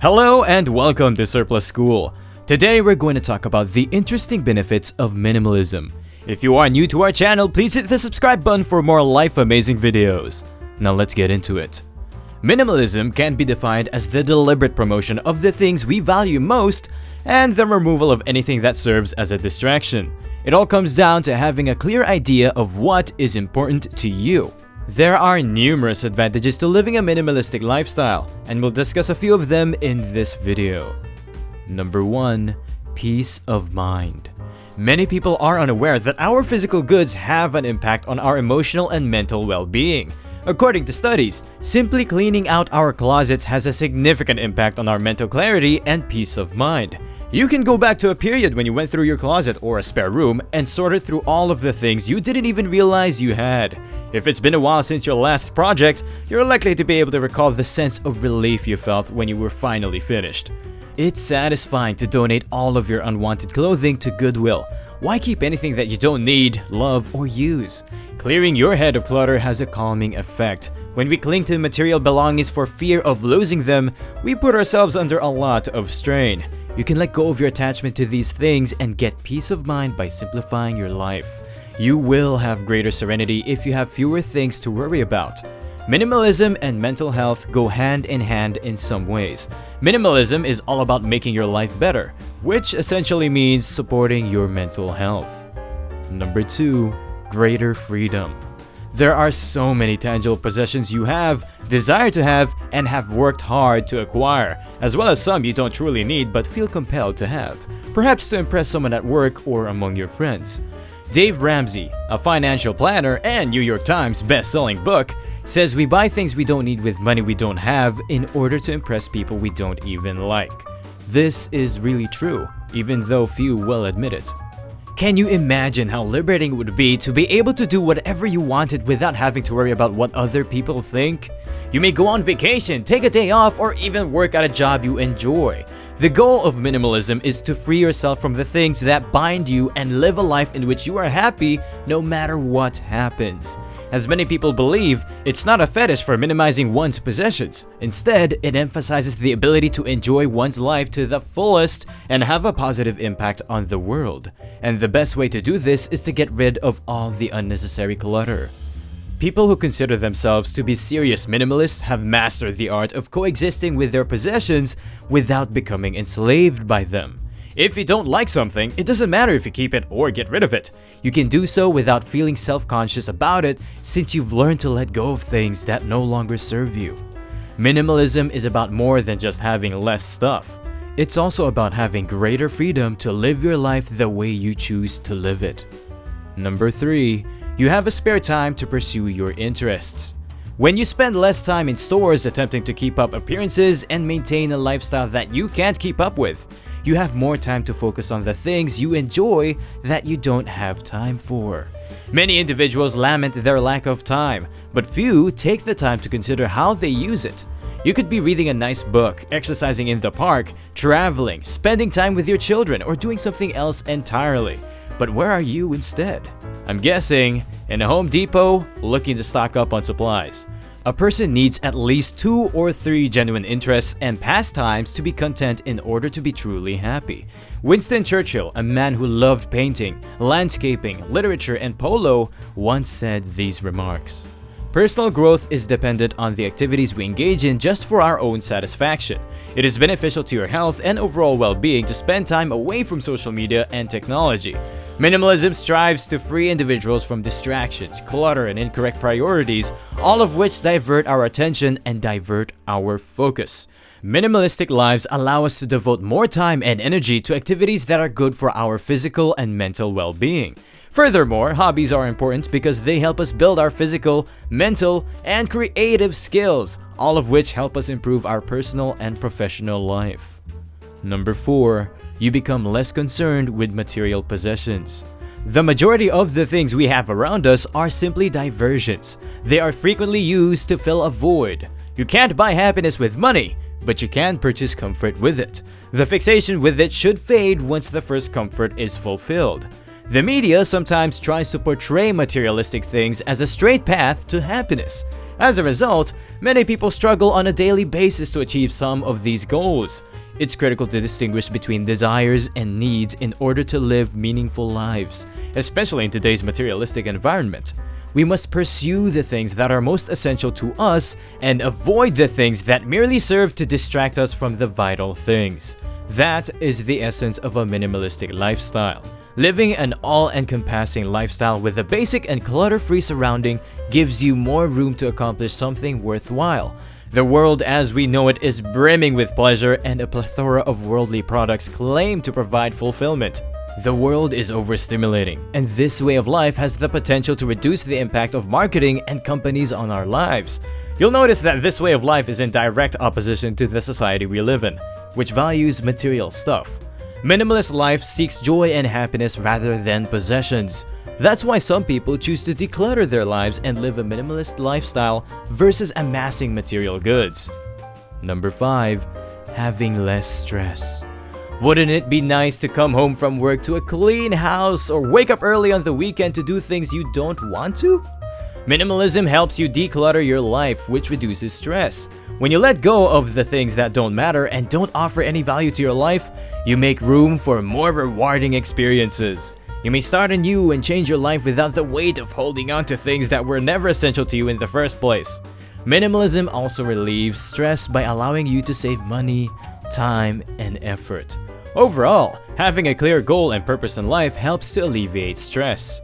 Hello and welcome to Surplus School. Today we're going to talk about the interesting benefits of minimalism. If you are new to our channel, please hit the subscribe button for more life-amazing videos. Now let's get into it. Minimalism can be defined as the deliberate promotion of the things we value most and the removal of anything that serves as a distraction. It all comes down to having a clear idea of what is important to you. There are numerous advantages to living a minimalistic lifestyle, and we'll discuss a few of them in this video. Number 1. Peace of mind. Many people are unaware that our physical goods have an impact on our emotional and mental well-being. According to studies, simply cleaning out our closets has a significant impact on our mental clarity and peace of mind. You can go back to a period when you went through your closet or a spare room and sorted through all of the things you didn't even realize you had. If it's been a while since your last project, you're likely to be able to recall the sense of relief you felt when you were finally finished. It's satisfying to donate all of your unwanted clothing to Goodwill. Why keep anything that you don't need, love, or use? Clearing your head of clutter has a calming effect. When we cling to material belongings for fear of losing them, we put ourselves under a lot of strain. You can let go of your attachment to these things and get peace of mind by simplifying your life. You will have greater serenity if you have fewer things to worry about. Minimalism and mental health go hand in hand in some ways. Minimalism is all about making your life better, which essentially means supporting your mental health. Number 2. Greater freedom. There are so many tangible possessions you have, desire to have, and have worked hard to acquire, as well as some you don't truly need but feel compelled to have, perhaps to impress someone at work or among your friends. Dave Ramsey, a financial planner and New York Times best-selling book, says we buy things we don't need with money we don't have in order to impress people we don't even like. This is really true, even though few will admit it. Can you imagine how liberating it would be to be able to do whatever you wanted without having to worry about what other people think? You may go on vacation, take a day off, or even work at a job you enjoy. The goal of minimalism is to free yourself from the things that bind you and live a life in which you are happy no matter what happens. As many people believe, it's not a fetish for minimizing one's possessions. Instead, it emphasizes the ability to enjoy one's life to the fullest and have a positive impact on the world. And the best way to do this is to get rid of all the unnecessary clutter. People who consider themselves to be serious minimalists have mastered the art of coexisting with their possessions without becoming enslaved by them. If you don't like something, it doesn't matter if you keep it or get rid of it. You can do so without feeling self-conscious about it since you've learned to let go of things that no longer serve you. Minimalism is about more than just having less stuff. It's also about having greater freedom to live your life the way you choose to live it. Number 3. You have a spare time to pursue your interests. When you spend less time in stores attempting to keep up appearances and maintain a lifestyle that you can't keep up with, you have more time to focus on the things you enjoy that you don't have time for. Many individuals lament their lack of time, but few take the time to consider how they use it. You could be reading a nice book, exercising in the park, traveling, spending time with your children, or doing something else entirely. But where are you instead? I'm guessing in a Home Depot looking to stock up on supplies. A person needs at least 2 or 3 genuine interests and pastimes to be content in order to be truly happy. Winston Churchill, a man who loved painting, landscaping, literature, and polo, once said these remarks. Personal growth is dependent on the activities we engage in just for our own satisfaction. It is beneficial to your health and overall well-being to spend time away from social media and technology. Minimalism strives to free individuals from distractions, clutter, and incorrect priorities, all of which divert our attention and divert our focus. Minimalistic lives allow us to devote more time and energy to activities that are good for our physical and mental well-being. Furthermore, hobbies are important because they help us build our physical, mental, and creative skills, all of which help us improve our personal and professional life. Number 4. You become less concerned with material possessions. The majority of the things we have around us are simply diversions. They are frequently used to fill a void. You can't buy happiness with money, but you can purchase comfort with it. The fixation with it should fade once the first comfort is fulfilled. The media sometimes tries to portray materialistic things as a straight path to happiness. As a result, many people struggle on a daily basis to achieve some of these goals. It's critical to distinguish between desires and needs in order to live meaningful lives, especially in today's materialistic environment. We must pursue the things that are most essential to us and avoid the things that merely serve to distract us from the vital things. That is the essence of a minimalistic lifestyle. Living an all-encompassing lifestyle with a basic and clutter-free surrounding gives you more room to accomplish something worthwhile. The world as we know it is brimming with pleasure, and a plethora of worldly products claim to provide fulfillment. The world is overstimulating, and this way of life has the potential to reduce the impact of marketing and companies on our lives. You'll notice that this way of life is in direct opposition to the society we live in, which values material stuff. Minimalist life seeks joy and happiness rather than possessions. That's why some people choose to declutter their lives and live a minimalist lifestyle versus amassing material goods. Number 5. Having less stress. Wouldn't it be nice to come home from work to a clean house or wake up early on the weekend to do things you don't want to? Minimalism helps you declutter your life, which reduces stress. When you let go of the things that don't matter and don't offer any value to your life, you make room for more rewarding experiences. You may start anew and change your life without the weight of holding on to things that were never essential to you in the first place. Minimalism also relieves stress by allowing you to save money, time, and effort. Overall, having a clear goal and purpose in life helps to alleviate stress.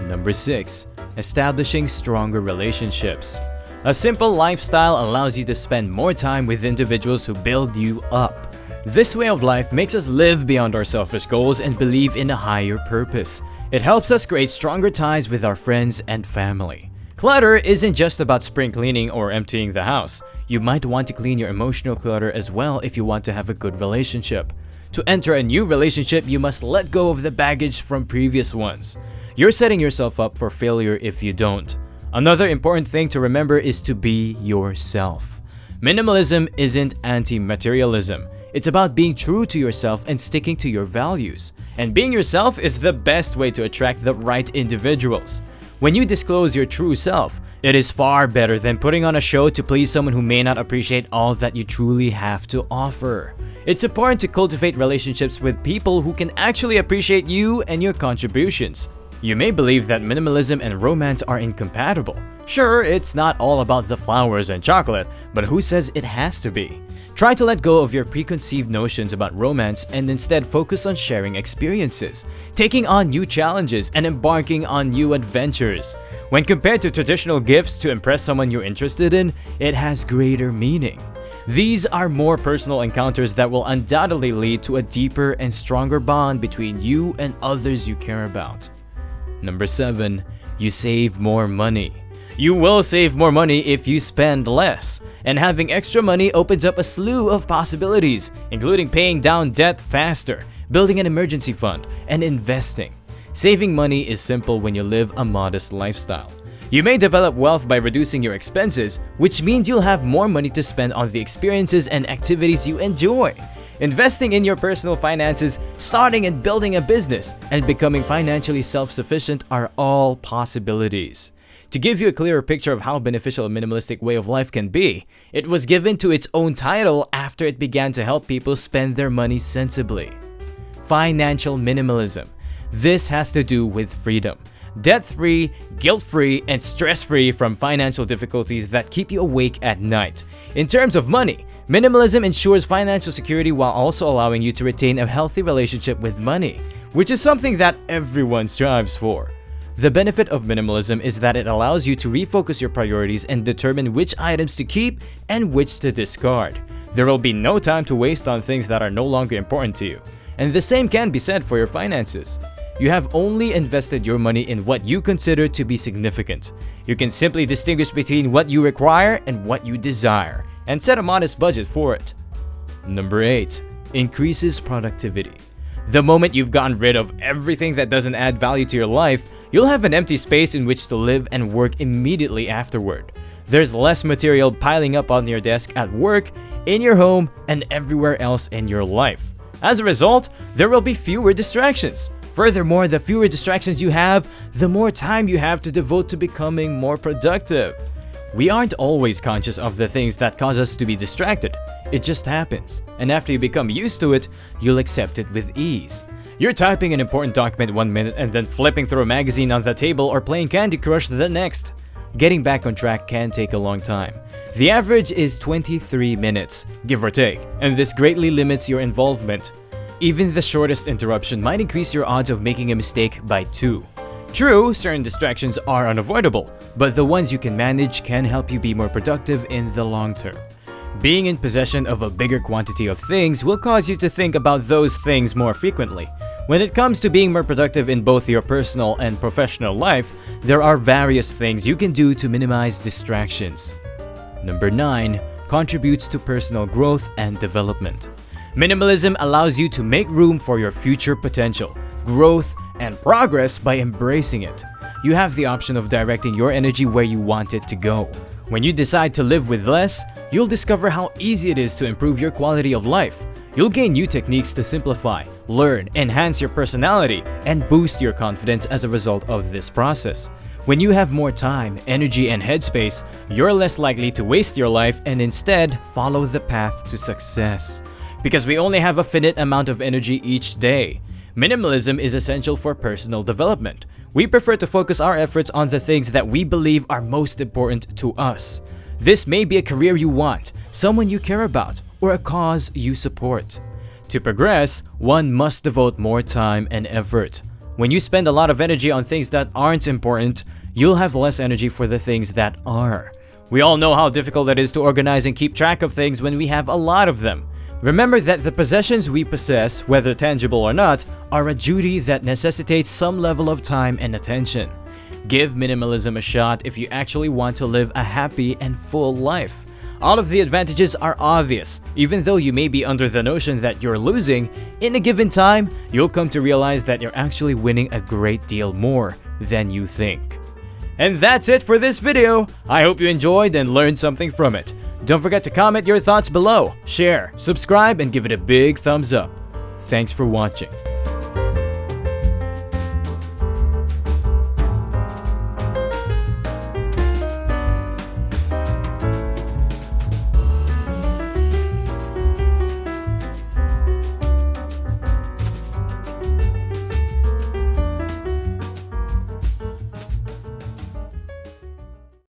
Number 6. Establishing stronger relationships. A simple lifestyle allows you to spend more time with individuals who build you up. This way of life makes us live beyond our selfish goals and believe in a higher purpose. It helps us create stronger ties with our friends and family. Clutter isn't just about spring cleaning or emptying the house. You might want to clean your emotional clutter as well if you want to have a good relationship. To enter a new relationship, you must let go of the baggage from previous ones. You're setting yourself up for failure if you don't. Another important thing to remember is to be yourself. Minimalism isn't anti-materialism. It's about being true to yourself and sticking to your values. And being yourself is the best way to attract the right individuals. When you disclose your true self, it is far better than putting on a show to please someone who may not appreciate all that you truly have to offer. It's important to cultivate relationships with people who can actually appreciate you and your contributions. You may believe that minimalism and romance are incompatible. Sure, it's not all about the flowers and chocolate, but who says it has to be? Try to let go of your preconceived notions about romance and instead focus on sharing experiences, taking on new challenges, and embarking on new adventures. When compared to traditional gifts to impress someone you're interested in, it has greater meaning. These are more personal encounters that will undoubtedly lead to a deeper and stronger bond between you and others you care about. Number 7. You save more money. You will save more money if you spend less. And having extra money opens up a slew of possibilities, including paying down debt faster, building an emergency fund, and investing. Saving money is simple when you live a modest lifestyle. You may develop wealth by reducing your expenses, which means you'll have more money to spend on the experiences and activities you enjoy. Investing in your personal finances, starting and building a business, and becoming financially self-sufficient are all possibilities. To give you a clearer picture of how beneficial a minimalistic way of life can be, it was given to its own title after it began to help people spend their money sensibly. Financial minimalism. This has to do with freedom. Debt-free, guilt-free, and stress-free from financial difficulties that keep you awake at night. In terms of money, minimalism ensures financial security while also allowing you to retain a healthy relationship with money, which is something that everyone strives for. The benefit of minimalism is that it allows you to refocus your priorities and determine which items to keep and which to discard. There will be no time to waste on things that are no longer important to you. And the same can be said for your finances. You have only invested your money in what you consider to be significant. You can simply distinguish between what you require and what you desire, and set a modest budget for it. Number 8. Increases productivity. The moment you've gotten rid of everything that doesn't add value to your life, you'll have an empty space in which to live and work immediately afterward. There's less material piling up on your desk at work, in your home, and everywhere else in your life. As a result, there will be fewer distractions. Furthermore, the fewer distractions you have, the more time you have to devote to becoming more productive. We aren't always conscious of the things that cause us to be distracted. It just happens. And after you become used to it, you'll accept it with ease. You're typing an important document 1 minute and then flipping through a magazine on the table or playing Candy Crush the next. Getting back on track can take a long time. The average is 23 minutes, give or take, and this greatly limits your involvement. Even the shortest interruption might increase your odds of making a mistake by 2. True, certain distractions are unavoidable, but the ones you can manage can help you be more productive in the long term. Being in possession of a bigger quantity of things will cause you to think about those things more frequently. When it comes to being more productive in both your personal and professional life, there are various things you can do to minimize distractions. Number 9. Contributes to personal growth and development. Minimalism allows you to make room for your future potential, growth, and progress by embracing it. You have the option of directing your energy where you want it to go. When you decide to live with less, you'll discover how easy it is to improve your quality of life. You'll gain new techniques to simplify, learn, enhance your personality, and boost your confidence as a result of this process. When you have more time, energy, and headspace, you're less likely to waste your life and instead follow the path to success. Because we only have a finite amount of energy each day. Minimalism is essential for personal development. We prefer to focus our efforts on the things that we believe are most important to us. This may be a career you want, someone you care about, or a cause you support. To progress, one must devote more time and effort. When you spend a lot of energy on things that aren't important, you'll have less energy for the things that are. We all know how difficult it is to organize and keep track of things when we have a lot of them. Remember that the possessions we possess, whether tangible or not, are a duty that necessitates some level of time and attention. Give minimalism a shot if you actually want to live a happy and full life. All of the advantages are obvious. Even though you may be under the notion that you're losing, in a given time, you'll come to realize that you're actually winning a great deal more than you think. And that's it for this video. I hope you enjoyed and learned something from it. Don't forget to comment your thoughts below, share, subscribe, and give it a big thumbs up. Thanks for watching.